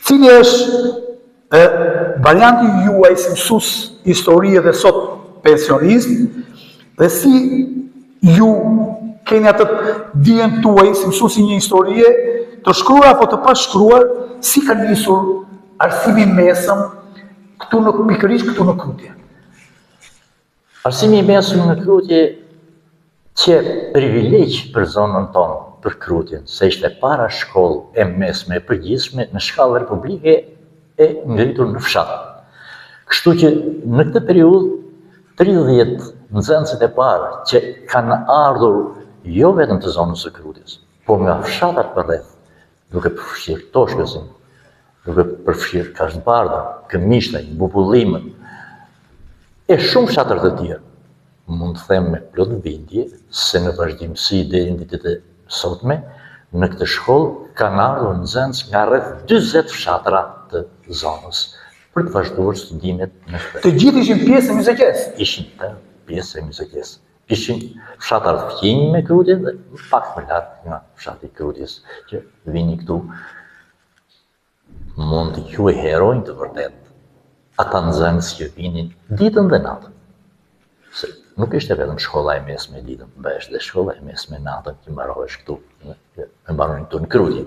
Cili është varianti juaj si mësues historie dhe sot pensionist, dhe si ju keni atë dijen tuaj si mësuesi një historie të shkruar apo të pashkruar, si ka nisur arsimi mesëm pikërisht këtu në Krutje? Arsimi mesëm në Krutje që privilegj për zonën tonë, për Krutjen, se ishte para shkollë e mesme e përgjithshme në shkallë republike e ngritur në fshat. Kështu që në këtë periudhë 30 nxënësit e parë që kanë ardhur jo vetëm të zonës së Krutjes, po nga fshatat përreth, duke përfshirë Toshkësin, duke përfshirë Kashbardha, Këmishtaj, Bupullimën, e shumë fshatër të tjerë. Mund të them me plot bindje se në vazhdimsi deri në ditët e sotme, në këtë shkollë kanë ardhur nxënës nga rreth 40 fshatra të zonës për të vazhduar studimet në shkollë. Të gjithë ishin pjesë e Myzëqes? Ishin të pjesë e Myzëqes. Ishin fshatar të fqinj me Krutjen dhe pak më lart nga fshati i Krutjes që vini këtu. Mund të quaj heronj të vërtet ata nxënës që vinin ditën dhe natën. Se nuk ishte vetëm shkolla e mesme ditën, bëhesh dhe shkolla e mesme natën që mbarohesh këtu, e mbaronin këtu në Krutje.